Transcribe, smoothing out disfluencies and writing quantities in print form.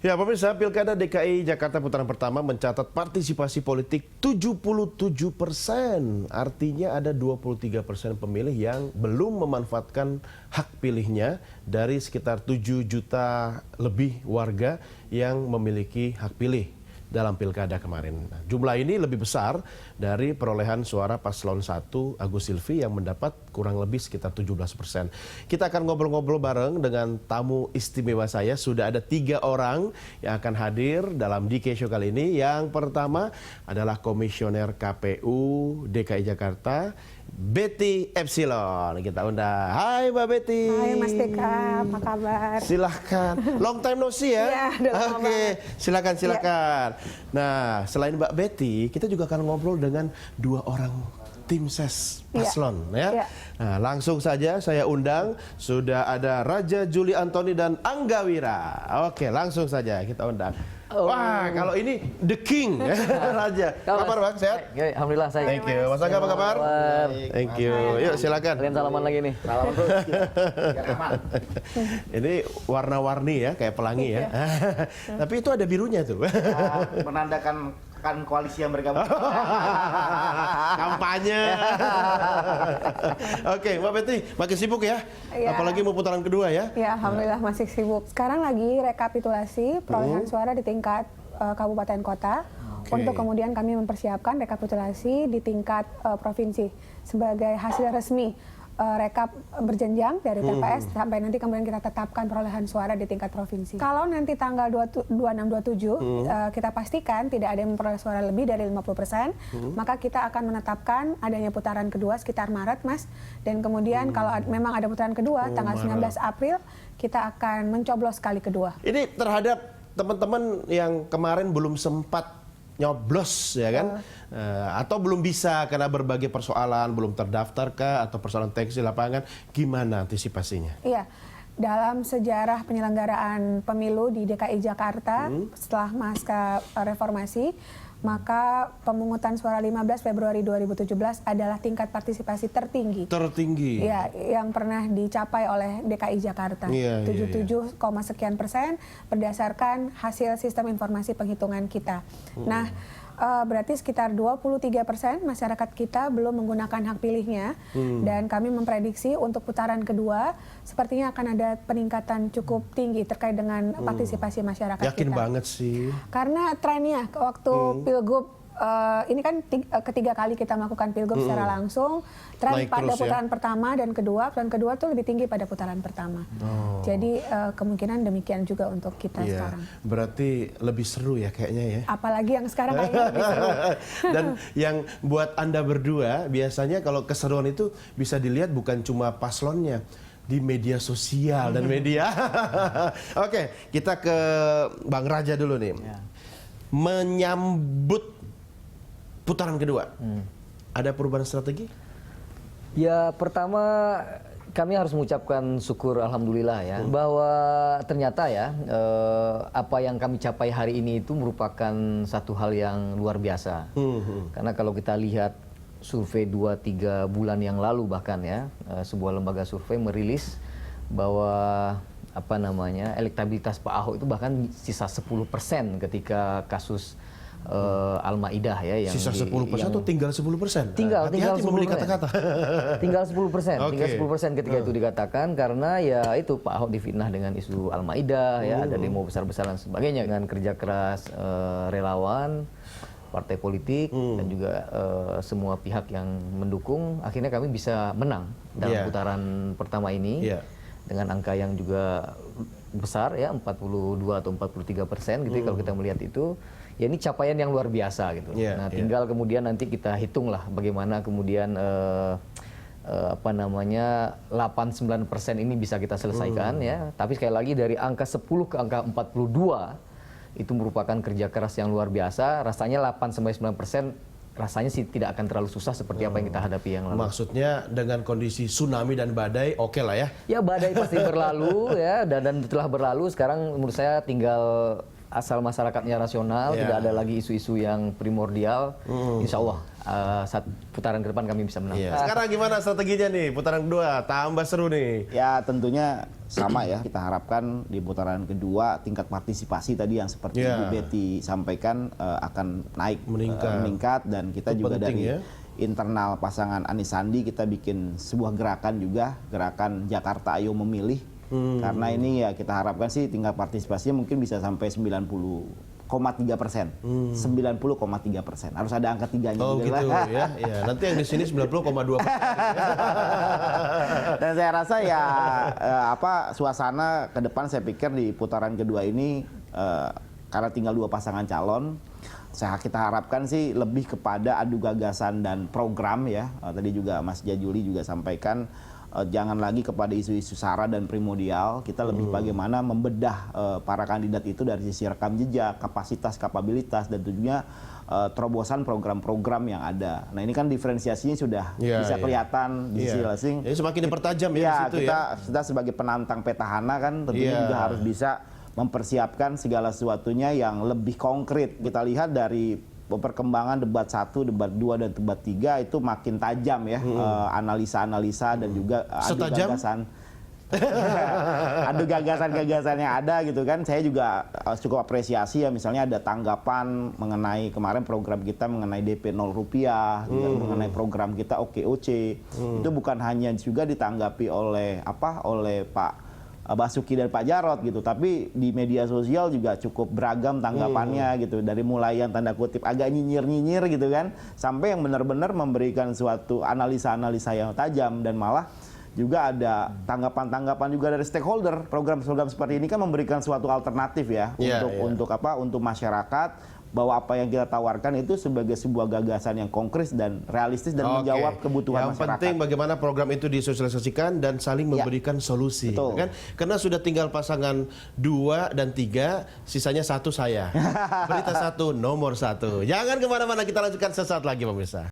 Ya, pemirsa, Pilkada DKI Jakarta putaran pertama mencatat partisipasi politik 77%. Artinya ada 23% pemilih yang belum memanfaatkan hak pilihnya dari sekitar 7 juta lebih warga yang memiliki hak pilih dalam pilkada kemarin. Nah, jumlah ini lebih besar dari perolehan suara paslon 1 Agus Silvi yang mendapat kurang lebih sekitar 17%. Kita akan ngobrol-ngobrol bareng dengan tamu istimewa saya. Sudah ada 3 orang yang akan hadir dalam DK Show kali ini. Yang pertama adalah Komisioner KPU DKI Jakarta, Betty Epsilon. Kita undang. Hai Mbak Betty. Hai Mas Deka, apa kabar? Silahkan. Long time no see ya. Iya, Oke, silakan. Nah, selain Mbak Betty, kita juga akan ngobrol dengan 2 orang tim ses paslon ya. Nah, langsung saja saya undang, sudah ada Raja Juli Antoni dan Angga Wira. Oke, langsung saja kita undang. Wah, kalau ini the king ya, Raja. Kabar Bang, sehat? Alhamdulillah saya. Thank you. Mas Angga apa kabar? Thank you. Yuk silakan. Kalian salaman lagi nih. Salam Ini warna-warni ya, kayak pelangi ya. Tapi itu ada birunya tuh. Menandakan kan koalisi yang mereka kampanye. Oke, Mbak Betty, makin sibuk ya? Apalagi mau putaran kedua ya? Ya, alhamdulillah masih sibuk. Sekarang lagi rekapitulasi perolehan suara di tingkat kabupaten kota. Untuk kemudian kami mempersiapkan rekapitulasi di tingkat provinsi sebagai hasil resmi rekap berjenjang dari TPS sampai nanti kemudian kita tetapkan perolehan suara di tingkat provinsi. Kalau nanti tanggal 26-27 kita pastikan tidak ada yang memperoleh suara lebih dari 50%, maka kita akan menetapkan adanya putaran kedua sekitar Maret, Mas. Dan kemudian kalau memang ada putaran kedua tanggal 19 April kita akan mencoblos kali kedua. Ini terhadap teman-teman yang kemarin belum sempat nyoblos ya kan, atau belum bisa karena berbagai persoalan, belum terdaftar kah atau persoalan teknis di lapangan, gimana antisipasinya? Iya, dalam sejarah penyelenggaraan pemilu di DKI Jakarta setelah pasca reformasi, maka pemungutan suara 15 Februari 2017 adalah tingkat partisipasi tertinggi. Tertinggi. Ya, yang pernah dicapai oleh DKI Jakarta. 77, sekian persen berdasarkan hasil sistem informasi penghitungan kita. Nah, berarti sekitar 23% masyarakat kita belum menggunakan hak pilihnya, dan kami memprediksi untuk putaran kedua sepertinya akan ada peningkatan cukup tinggi terkait dengan partisipasi masyarakat. Yakin kita. banget sih. Karena trennya waktu Pilgub ini kan ketiga kali kita melakukan Pilgub secara langsung, tren Naik pada terus, putaran pertama dan kedua tuh lebih tinggi pada putaran pertama. Jadi kemungkinan demikian juga untuk kita sekarang. Berarti lebih seru ya kayaknya ya. Apalagi yang sekarang kayaknya lebih seru. Dan yang buat Anda berdua, biasanya kalau keseruan itu bisa dilihat bukan cuma paslonnya, di media sosial dan media. Oke, kita ke Bang Raja dulu nih. Menyambut putaran kedua, ada perubahan strategi? Ya, pertama kami harus mengucapkan syukur alhamdulillah ya, bahwa ternyata ya apa yang kami capai hari ini itu merupakan satu hal yang luar biasa. Karena kalau kita lihat survei 2-3 bulan yang lalu bahkan ya, sebuah lembaga survei merilis bahwa elektabilitas Pak Ahok itu bahkan sisa 10% ketika kasus Al-Maidah ya, yang sisa 10% atau tinggal 10%? Tinggal 10%. Memilih kata-kata. Tinggal 10%, Okay. tinggal 10% ketika itu dikatakan, karena ya itu Pak Ahok difitnah dengan isu Al-Maidah ya, ada demo besar-besaran dan sebagainya, dengan kerja keras relawan, partai politik dan juga semua pihak yang mendukung, akhirnya kami bisa menang dalam putaran pertama ini dengan angka yang juga besar ya, 42 atau 43% gitu kalau kita melihat itu. Ya, ini capaian yang luar biasa gitu. Nah, tinggal kemudian nanti kita hitunglah bagaimana kemudian 89% ini bisa kita selesaikan ya. Tapi sekali lagi dari angka 10 ke angka 42 itu merupakan kerja keras yang luar biasa. Rasanya 8-9% rasanya sih tidak akan terlalu susah seperti apa yang kita hadapi yang lalu. Maksudnya dengan kondisi tsunami dan badai, oke lah ya? Ya, badai pasti berlalu ya, dan telah berlalu. Sekarang menurut saya tinggal asal masyarakatnya rasional, Ya. tidak ada lagi isu-isu yang primordial, insya Allah saat putaran ke depan kami bisa menang. Iya. Sekarang gimana strateginya nih putaran kedua? Tambah seru nih. Ya tentunya sama ya, kita harapkan di putaran kedua tingkat partisipasi tadi yang seperti Ya. Bu Betty sampaikan akan naik, meningkat, dan kita Itu juga penting dari ya. internal pasangan Anies Sandi kita bikin sebuah gerakan juga, gerakan Jakarta Ayo Memilih. Karena ini ya kita harapkan sih tingkat partisipasinya mungkin bisa sampai 90,3%. 90,3%. Harus ada angka tiganya Oh juga gitu lah. ya. Ya. Nanti yang di sini 90,2%. Dan saya rasa ya suasana ke depan saya pikir di putaran kedua ini karena tinggal 2 pasangan calon, kita harapkan sih lebih kepada adu gagasan dan program ya. Tadi juga Mas Jajuli juga sampaikan jangan lagi kepada isu-isu sara dan primordial, kita lebih bagaimana membedah para kandidat itu dari sisi rekam jejak, kapasitas, kapabilitas, dan tentunya terobosan program-program yang ada. Nah ini kan diferensiasinya sudah bisa kelihatan di sisi masing. Jadi semakin dipertajam ya, di situ kita sebagai penantang petahana kan tentunya juga harus bisa mempersiapkan segala sesuatunya yang lebih konkret. Kita lihat dari perkembangan debat 1, debat 2, dan debat 3 itu makin tajam ya, analisa-analisa dan juga adu gagasan. Adu gagasan-gagasan yang ada gitu kan. Saya juga cukup apresiasi ya, misalnya ada tanggapan mengenai kemarin program kita mengenai DP 0 rupiah, juga mengenai program kita OKOC. Itu bukan hanya juga ditanggapi oleh Pak Basuki dan Pak Jarod gitu, tapi di media sosial juga cukup beragam tanggapannya gitu, dari mulai yang tanda kutip agak nyinyir-nyinyir gitu kan, sampai yang benar-benar memberikan suatu analisa-analisa yang tajam, dan malah juga ada tanggapan-tanggapan juga dari stakeholder. Program-program seperti ini kan memberikan suatu alternatif ya, untuk masyarakat, bahwa apa yang kita tawarkan itu sebagai sebuah gagasan yang konkret dan realistis dan menjawab kebutuhan masyarakat. Yang penting bagaimana program itu disosialisasikan dan saling memberikan solusi. Kan? Karena sudah tinggal pasangan 2 dan 3, sisanya 1 saya. Berita 1, nomor 1. Jangan kemana-mana, kita lanjutkan sesaat lagi pemirsa.